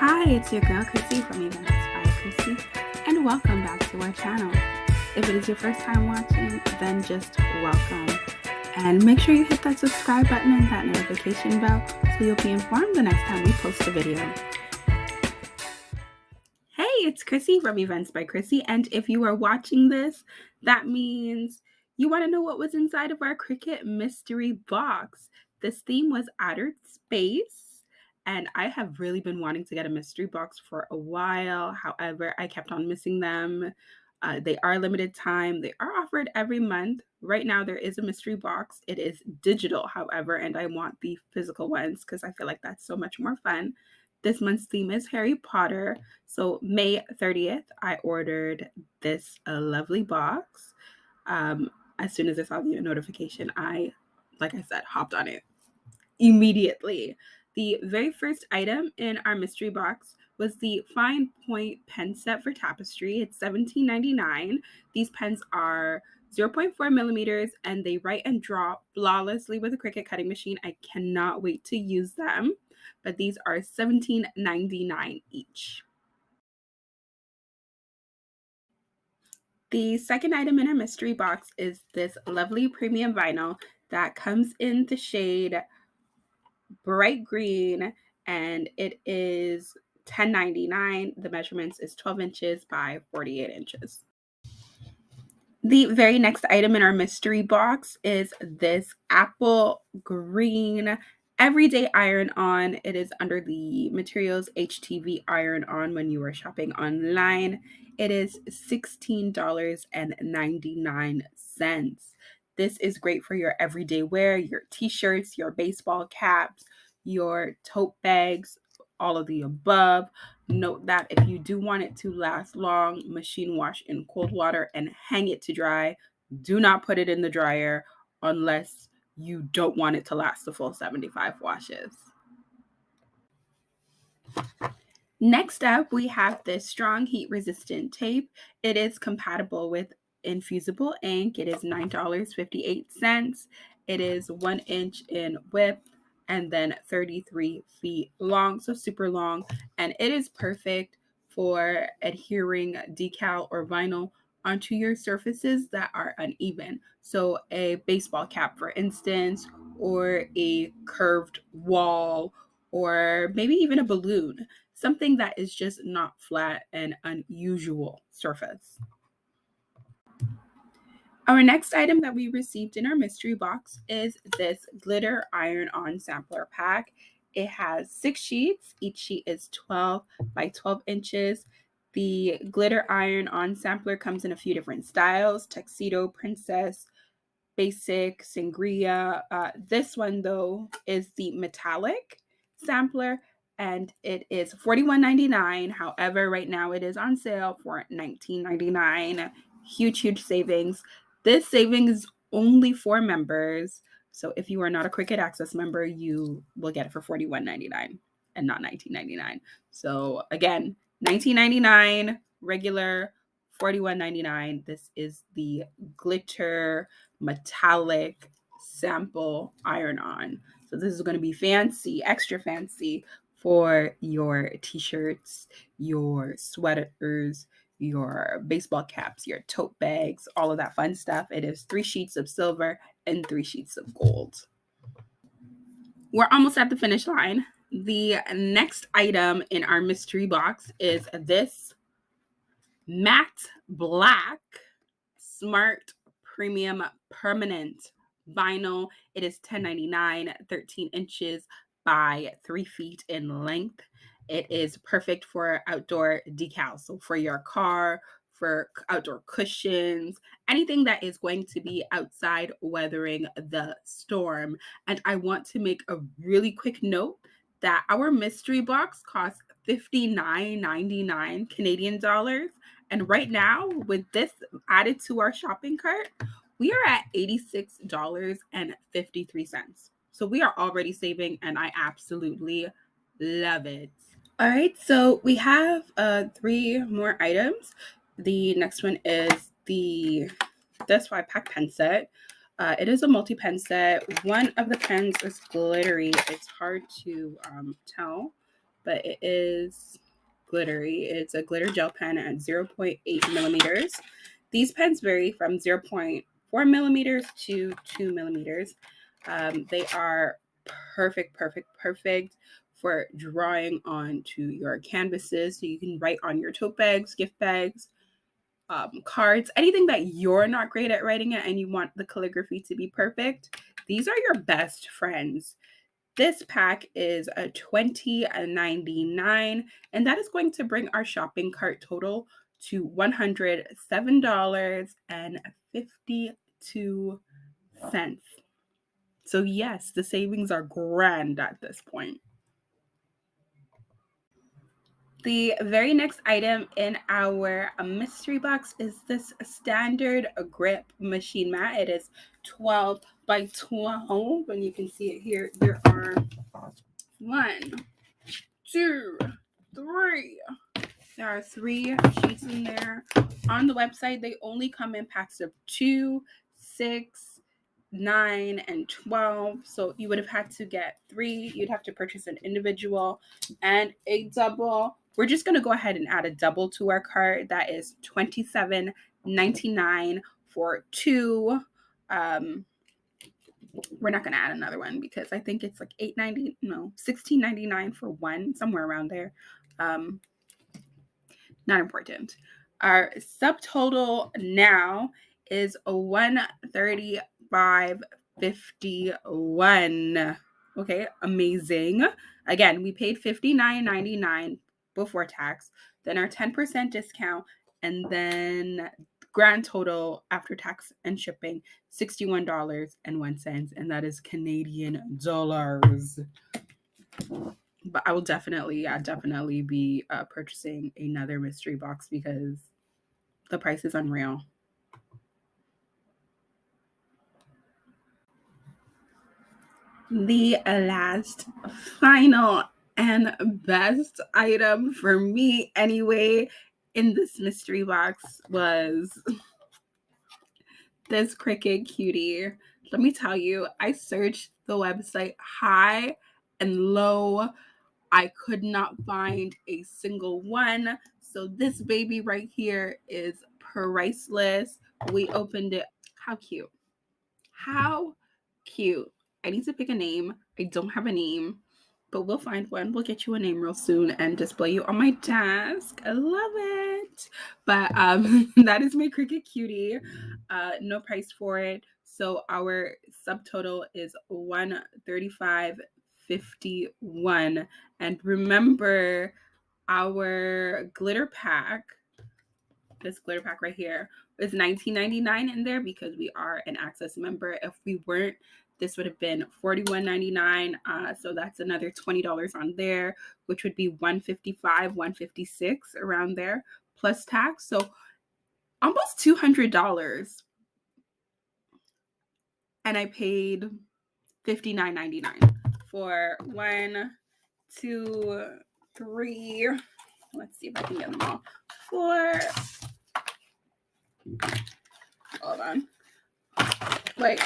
Hi, it's your girl Chrissy from Events by Chrissy, and welcome back to our channel. If it is your first time watching, then just welcome. And make sure you hit that subscribe button and that notification bell so you'll be informed the next time we post a video. Hey, it's Chrissy from Events by Chrissy, and if you are watching this, that means you want to know what was inside of our Cricut mystery box. This theme was outer space, and I have really been wanting to get a mystery box for a while. However, I kept on missing them. They are limited time. They are offered every month. Right now, there is a mystery box. It is digital, however, and I want the physical ones because I feel like that's so much more fun. This month's theme is Harry Potter. So May 30th, I ordered this lovely box. As soon as I saw the notification, like I said, hopped on it immediately. The very first item in our mystery box was the Fine-Point Pen Set for Tapestry. It's $17.99. These pens are 0.4 millimeters and they write and draw flawlessly with a Cricut cutting machine. I cannot wait to use them. But these are $17.99 each. The second item in our mystery box is this lovely premium vinyl that comes in the shade bright green, and it is $10.99. The measurements is 12 inches by 48 inches. The very next item in our mystery box is this apple green everyday iron-on. It is under the materials HTV iron-on when you are shopping online. It is $16.99. This is great for your everyday wear, your t-shirts, your baseball caps, your tote bags, all of the above. Note that if you do want it to last long, machine wash in cold water and hang it to dry. Do not put it in the dryer unless you don't want it to last the full 75 washes. Next up, we have this strong heat resistant tape. It is compatible with infusible ink. It is $9.58. It is 1 inch in width and then 33 feet long, so super long. And it is perfect for adhering decal or vinyl onto your surfaces that are uneven. So a baseball cap, for instance, or a curved wall, or maybe even a balloon. Something that is just not flat and unusual surface. Our next item that we received in our mystery box is this glitter iron-on sampler pack. It has 6 sheets. Each sheet is 12 by 12 inches. The glitter iron-on sampler comes in a few different styles: tuxedo, princess, basic, sangria. This one, though, is the metallic sampler, and it is $41.99. However, right now it is on sale for $19.99. Huge savings. This savings is only for members. So if you are not a Cricut Access member, you will get it for $41.99 and not $19.99. So again, $19.99 regular, $41.99. This is the glitter metallic sample iron-on. So this is going to be fancy, extra fancy for your t-shirts, your sweaters, your baseball caps, your tote bags, all of that fun stuff. It is 3 sheets of silver and 3 sheets of gold. We're almost at the finish line. The next item in our mystery box is this matte black smart premium permanent vinyl. It is $10.99, 13 inches by 3 feet in length. It is perfect for outdoor decals. So for your car, for outdoor cushions, anything that is going to be outside weathering the storm. And I want to make a really quick note that our mystery box costs $59.99 Canadian dollars. And right now, with this added to our shopping cart, we are at $86.53. So we are already saving, and I absolutely love it. All right, so we have 3 more items. The next one is the this 5-pack pen set. It is a multi-pen set. One of the pens is glittery. It's hard to tell, but it is glittery. It's a glitter gel pen at 0.8 millimeters. These pens vary from 0.4 millimeters to 2 millimeters. They are perfect for drawing onto your canvases. So you can write on your tote bags, gift bags, cards, anything that you're not great at writing it and you want the calligraphy to be perfect. These are your best friends. This pack is a $20.99, and that is going to bring our shopping cart total to $107.52. So yes, the savings are grand at this point. The very next item in our mystery box is this standard grip machine mat. It is 12 by 12, and you can see it here. There are 1, 2, 3. There are 3 sheets in there. On the website, they only come in packs of 2, 6, 9, and 12. So you would have had to get 3. You'd have to purchase an individual and a double. We're just going to go ahead and add a double to our cart. That is $27.99 for 2. We're not going to add another one because I think it's like $16.99 for 1, somewhere around there. Not important. Our subtotal now is $135.51. Okay, amazing. Again, we paid $59.99 before tax, then our 10% discount, and then grand total after tax and shipping $61.01, and that is Canadian dollars. But I will definitely be purchasing another mystery box because the price is unreal. The last, final, and best item for me anyway in this mystery box was this Cricut cutie. Let me tell you, I searched the website high and low. I could not find a single one. So this baby right here is priceless. We opened it. How cute. How cute. I need to pick a name. I don't have a name, but we'll find one. We'll get you a name real soon and display you on my desk. I love it. But that is my Cricut cutie. No price for it. So our subtotal is $135.51. And remember, our glitter pack, this glitter pack right here, is $19.99 in there because we are an Access member. If we weren't, this would have been $41.99. So that's another $20 on there, which would be $155, $156 around there, plus tax. So almost $200. And I paid $59.99 for 1, 2, 3. Let's see if I can get them all. 4. Hold on. Wait.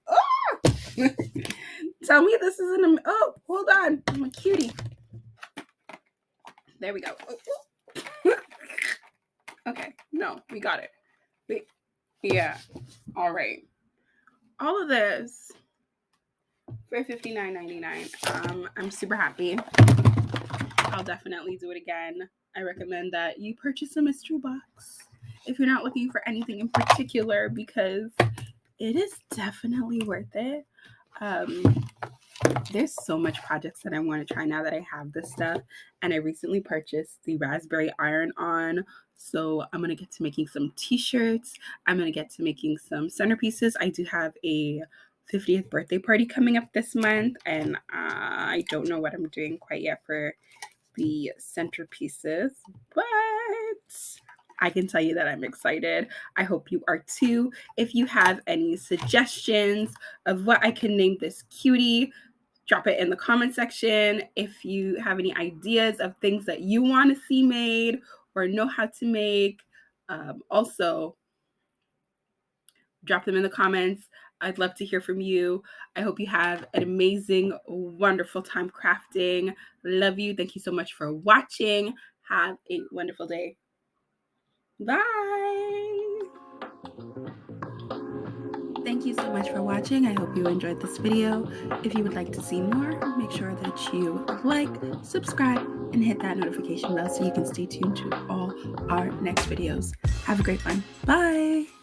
Oh! Tell me this isn't a. Oh, hold on. I'm a cutie. There we go. Oh. Okay. No, we got it. Wait. Yeah. All right. All of this for $59.99. I'm super happy. I'll definitely do it again. I recommend that you purchase a mystery box if you're not looking for anything in particular because it is definitely worth it. There's so much projects that I want to try now that I have this stuff, and I recently purchased the raspberry iron-on, so I'm going to get to making some t-shirts. I'm going to get to making some centerpieces. I do have a 50th birthday party coming up this month, and I don't know what I'm doing quite yet for the centerpieces, but I can tell you that I'm excited. I hope you are too. If you have any suggestions of what I can name this cutie, drop it in the comment section. If you have any ideas of things that you want to see made or know how to make, also drop them in the comments. I'd love to hear from you. I hope you have an amazing, wonderful time crafting. Love you. Thank you so much for watching. Have a wonderful day. Bye. Thank you so much for watching. I hope you enjoyed this video. If you would like to see more, make sure that you like, subscribe, and hit that notification bell so you can stay tuned to all our next videos. Have a great one. Bye.